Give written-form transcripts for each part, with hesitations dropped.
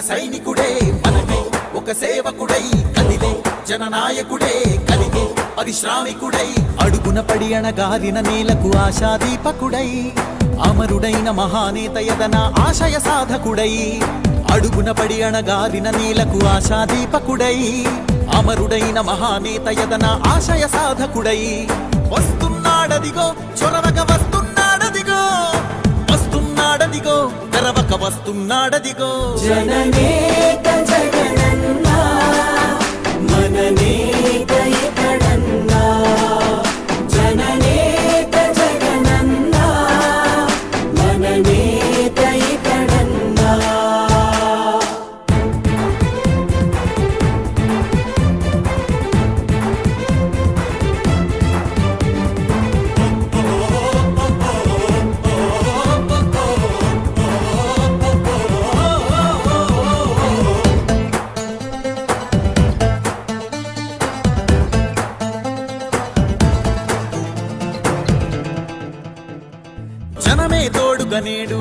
సైనికుడే మనకై ఒక సేవకుడై కదిలే జననాయకుడే కలిగే పరిశ్రామికుడై అడుగున పడి అణగారిన నేలకు ఆశాదీపకుడై అమరుడైన మహానేత యదన ఆశయ సాధకుడై అడుగున పడి అణగారిన నేలకు ఆశాదీపకుడై అమరుడైన మహానేత యదన ఆశయ సాధకుడై వస్తున్నాడదిగో చొరవక వస్తున్నాడదిగో వస్తున్నాడదిగో తెరవక వస్తున్నాడదిగో జననేత జగనన్నా మననేత ఇతడన్నా జననేత జగనన్నా మననేత ఇతడన్నా జనమే తోడుగా నేడు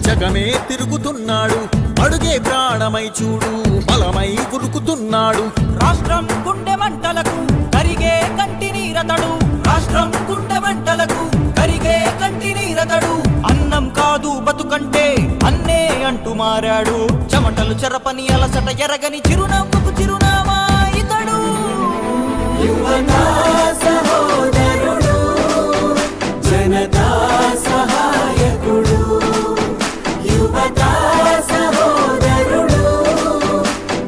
జగమే తిరుగుతున్నాడు అడుగే ప్రాణమై చూడు బలమై ఉరుకుతున్నాడు రాష్ట్రం గుండె మంటలకు కరిగే కంటి నీరతడు రాష్ట్రం గుండె మంటలకు కరిగే కంటి నీరతడు అన్నం కాదు బతుకంటే అన్నే అంటూ మారాడు చెమటలు చెరపని అలసట ఎరగని చిరునవ్వుకు చిరునామా ఇతడు యువతా సహోదరుడు జనతా సహాయకుడు యువతా సహోదరుడు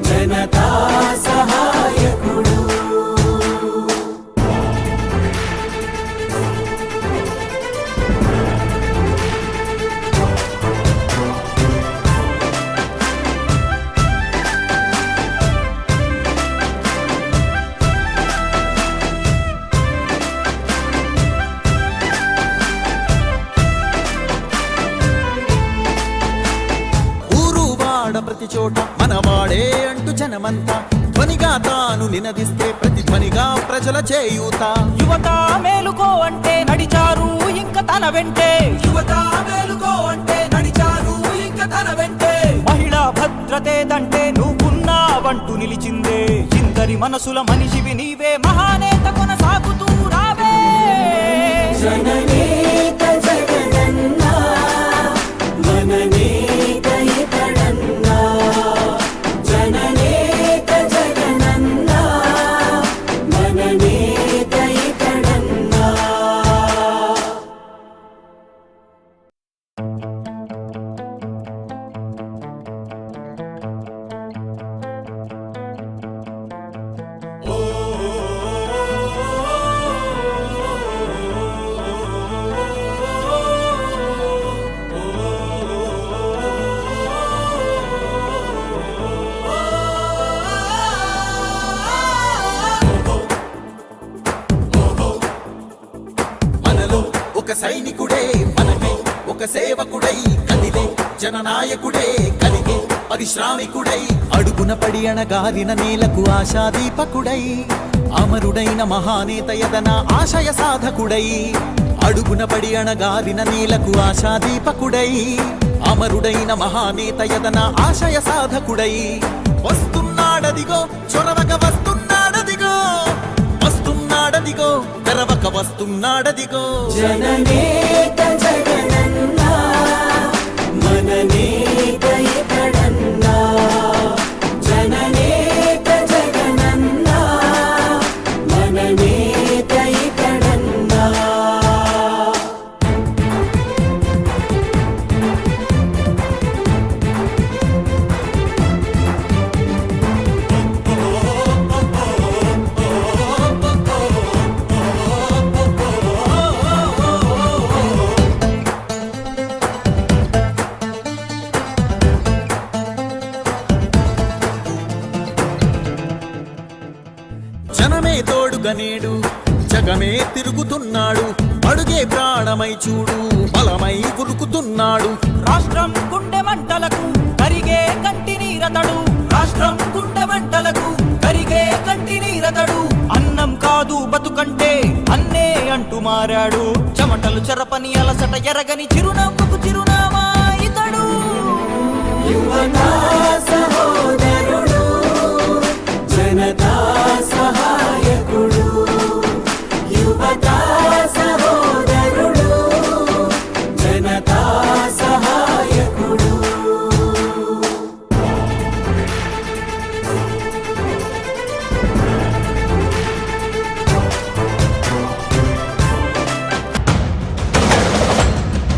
జనతా సహాయకుడు ప్రతి చోట మనవాడే అంటూ జనమంతా ధ్వనిగా తాను నినదిస్తే ప్రతిధ్వనిగా ప్రజల చేయూత యువత మేలుకో అంటే నడిచారు ఇంక తన వెంటే యువత మేలుకో అంటే నడిచారు ఇంక తన వెంటే మహిళా భద్రతేదంటే నువ్వున్నావంటూ నిలిచిందే ఇందరి మనసుల మనిషివి నీవే మహానేత కొనసాగుతూ రావే జననేత జగనన్నా మననేత ఇతడన్నా జననేత జగనన్నా మననేత ఇతడన్నా మనలో ఒక సైనికుడే మనకై ఒక సేవకుడై కదిలే జననాయకుడే కలిగే పరిశ్రామికుడై అడుగున పడి అణగారిన నేలకు ఆశాదీపకుడై అమరుడైన మహానేత యదన ఆశయ సాధకుడై అడుగున పడి అణగారిన నేలకు ఆశాదీపకుడై అమరుడైన మహానేత యదన ఆశయ సాధకుడై వస్తున్నాడదిగో చొరవక వస్తున్నాడదిగో వస్తున్నాడదిగో తెరవక వస్తున్నాడదిగో జననేత జగనన్నా మననేత ఇతడన్నా జననేత జగనన్నా మననేత ఇతడన్నా జనమే తోడుగా నేడు జగమే తిరుగుతున్నాడు అడుగే ప్రాణమై చూడు బలమై ఉరుకుతున్నాడు రాష్ట్రం గుండె మంటలకు కరిగే కంటి నీరతడు రాష్ట్రం గుండె మంటలకు కరిగే కంటి నీరతడు అన్నం కాదు బతుకంటే అన్నే అంటూ మారాడు చెమటలు చెరపని అలసట ఎరగని చిరునవ్వుకు చిరునామా ఇతడు యువతా సహోదరుడు జనతా సహాయకుడు యువతా సహోదరుడు జనతా సహాయకుడు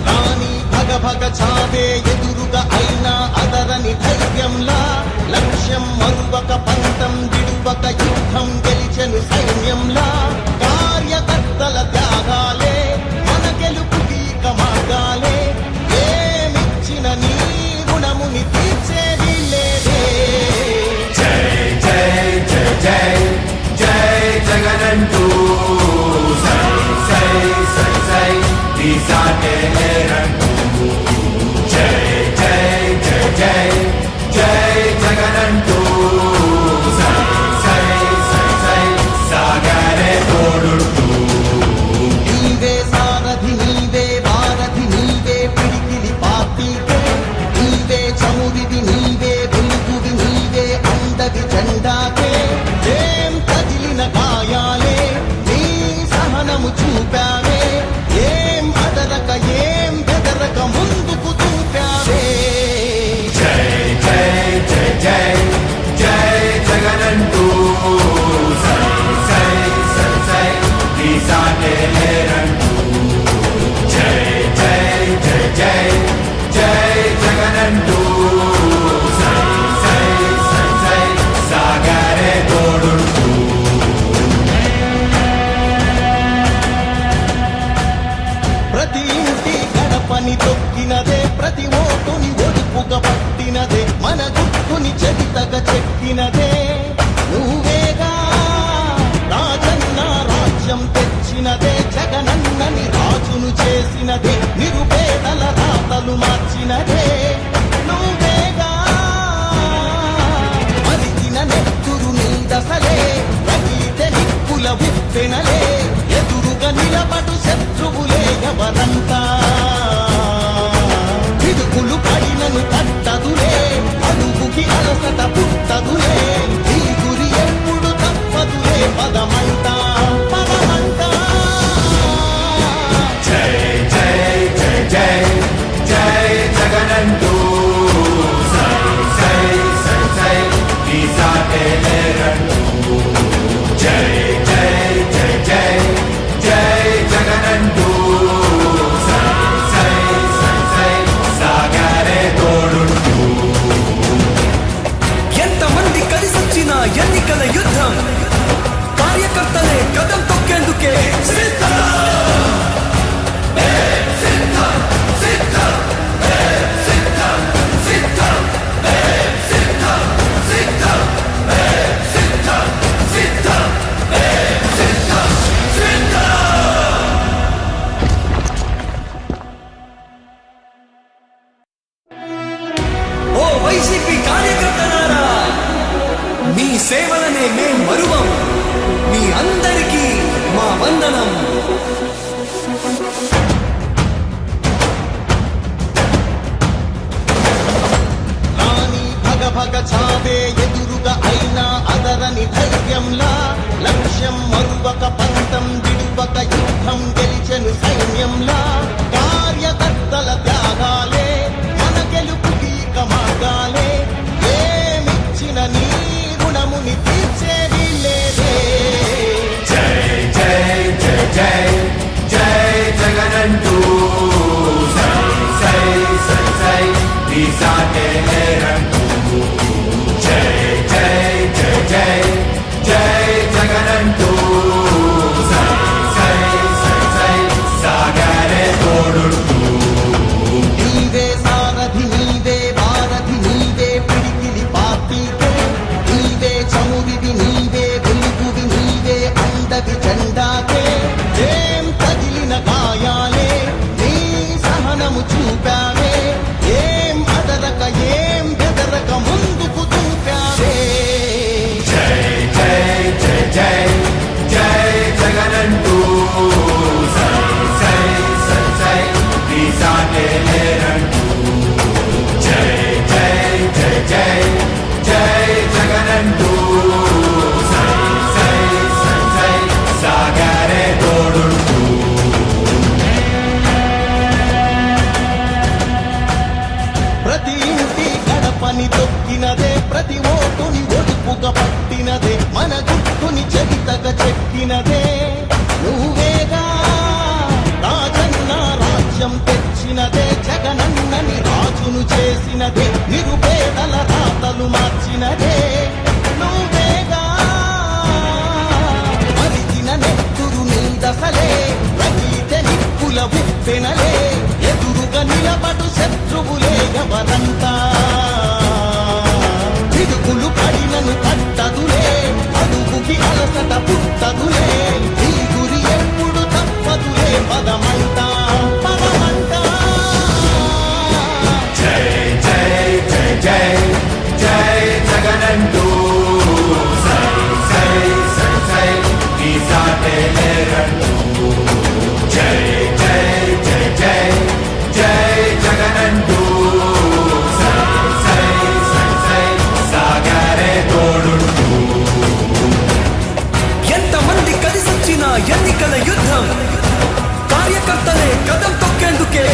రాణి భగ భగ చావే ఎదురుగా అయినా అదరని ధైర్యంలా లక్ష్యం మరువక పంతం విడువక యుద్ధం గెలిచెను సైన్యంలా కార్యకర్తల త్యాగాలే మన గెలుపుకి మార్గాలే ఏమిచ్చిన నీ గుణముని తీర్చేది లేదే జై జై జై జై జై జగనంటూ సై సై సై సై దీసాటే లేరంటూ జై జై జై జై జై జగనంటూ సై సై సై సై సాగరే తోడుంటూ నీవే సారథి నీవే వారధి నీవే పిడికిలి పార్టీకే నీవే చమురివి నీవే వెలుగువి నీవే అందవి జెండాకే ఏం తగిలిన గాయాలే నీ సహనము చూపావే ఏం అదరక ఏం బెదరక ముందుకు చూపావే జై జై జై జై జై జగనంటూ సై సై సై సై దీసాటే లేరంటూ జై జై జై జై జై జగనంటూ సై సై సై సై సాగరే తోడుంటూ ప్రతి ఇంటి గడపని తొక్కినదే ప్రతి ఓటుని ఒడుపుగా పట్టినదే మన గుట్టుని చరితగా చెక్కినదే నువ్వేగా రాజన్న రాజ్యం తెచ్చినదే జగనన్నని రాజును చేసినదే నిరుపేదల రాతలు మార్చినదే నువ్వేగా మరిగిన నెత్తురు నీదసలే రగిలితే నిప్పుల ఉప్పెనలే ఎదురుగా నిలబడు శత్రువులే ఎవరంతా పిడుగులు పడినను తట్టదులే అడుగుకి అలసట పుట్టదులే ఈ గురి ఎప్పుడు తప్పదులే పదమంతా పదమంతా జై జై జై జై జై జగనంటూ సై సై సై సై దీసాటే లేరంటూ జై జై జై జై జై జగనంటూ సై సై సై సై సాగరే తోడుంటూ ఎంతమంది కలిసొచ్చిన ఎన్నికల యుద్ధం కార్యకర్తలే కదం తొక్కేందుకే ఓ వైసీపీ కార్యకర్తలారా మీ సేవలనే మేం మరువం మీ అందరికీ మా వందనం రాణి భగ భగ చావే ఎదురుగా అయినా అదరని ధైర్యంలా లక్ష్యం మరువక పంతం విడువక యుద్ధం గెలిచెను సైన్యంలా కార్యకర్తల త్యాగాలే మన గెలుపుకి మార్గాలే ఏమిచ్చిన నీ గుణముని తీర్చేది లేదే జై జై జై జై జై జగనంటూ సై సై సై సై దీసాటే లేరంటూ జై జై జై జై జై జగనంటూ సై సై సై సై సాగరే చేసినదే నిరుపేదల రాతలు మార్చినదే నువ్వేగా మరిచిన నెత్తురు నీదసలే రగిలితే నిప్పుల ఉప్పెనలే ఎదురుగా నిలబడు శత్రువులే ఎవరంతా పిడుగులు పడినను పట్టదులే అడుగుకి అలసట పుట్టదులే ఈ గురి ఎప్పుడు తప్పదులే పదమంతా పదమంతా జై జై జై జై జై జగనంటూ సై సై సై సై ఈ సాటే లేరంటూ జై జై జై జై జై జగనంటూ సై సై సై సై సాగరే తోడుంటూ ఎంతమంది కలిసొచ్చిన ఎన్నికల యుద్ధం కార్యకర్తలే కదం తొక్కేందుకే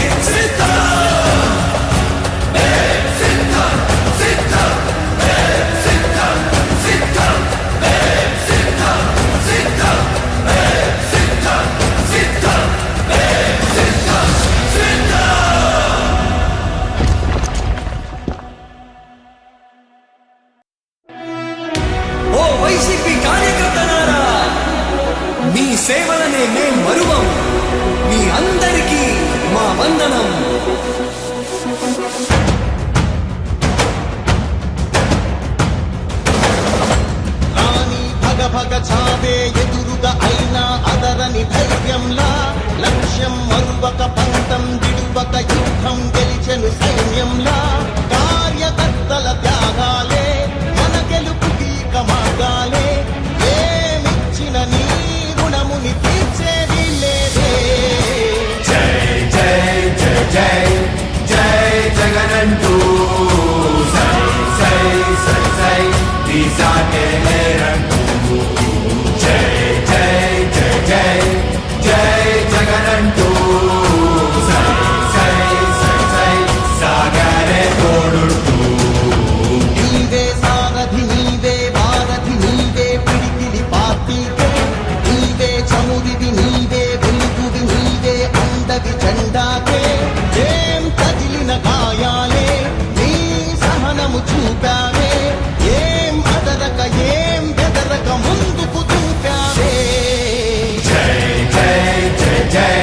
ఓ వైసీపీ కార్యకర్తలారా, మీ సేవలనే మేం మరువం. మీ అందరికీ మా వందనం. రాణి భగ భగ చావే ఎదురుగా అయినా అదరని ధైర్యంలా లక్ష్యం మరువక పంతం విడువక యుద్ధం గెలిచెను సైన్యంలా కార్యకర్తల త్యాగాలే మన గెలుపు గీక మార్గాలే ఏమిచ్చిన నీ గుణముని తీర్చేది లేదే జై జై జై జై జై జగనంటూ సై సై సై సై ఈ సాటే లేరంటూ జై జై జై జై జై జగనంటూ సై సై సై సై సాగరే తోడుంటూ నీవే సారథి నీవే వారధి నీవే పిడికిలి పార్టీకే నీవే చమురివి నీవే వెలుగువి నీవే అండవి జెండాకే ఏం తగిలిన గాయాలే నీ సహనము చూపావే ఏం అదరక ఏం బెదరక ముందుకు చూపావే జై జై జై జై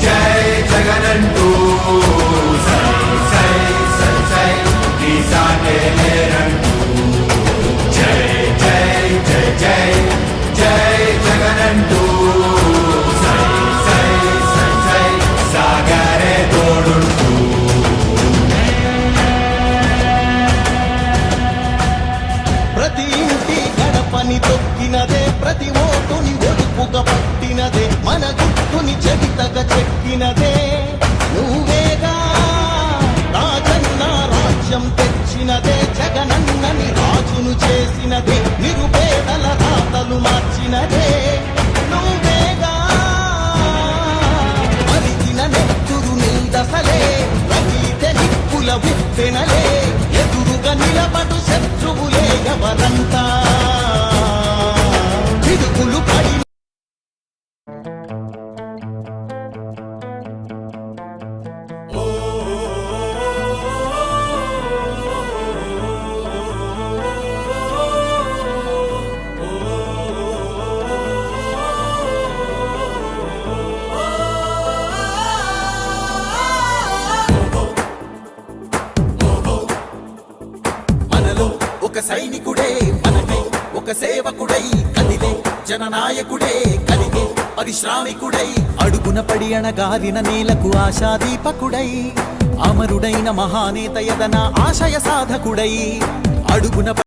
జై జగనంటూ సై సై సై సై ఈ సాటే లేరంటూ జై జై జై జై జై జగనంటూ సై సై సై సై సాగరే తోడుంటూ ప్రతి ఇంటి గడపని తొక్కినదే ప్రతి ఓటుని ఒడుపుగా పట్టినదే మన గుట్టుని చెవితగా చెక్కినదే నువ్వేగా రాజన్న రాజ్యం తెచ్చినదే జగనన్నని రాజును చేసినదే నిరుపేదల రాతలు మార్చినదే నువ్వేగా మరిచిన నెత్తురు నీదసలే రగిలితే నిప్పుల ఉప్పెనలే ఎదురుగా నిలబడు శత్రువులే ఎవరంతా పిడుగులు పడి మనలో ఒక సైనికుడే మనకై ఒక సేవకుడై కదిలే జననాయకుడే కలిగే పరిశ్రామికుడై అడుగున పడి అణగారిన నేలకు ఆశాదీపకుడై అమరుడైన మహానేత యదన ఆశయ సాధకుడై అడుగున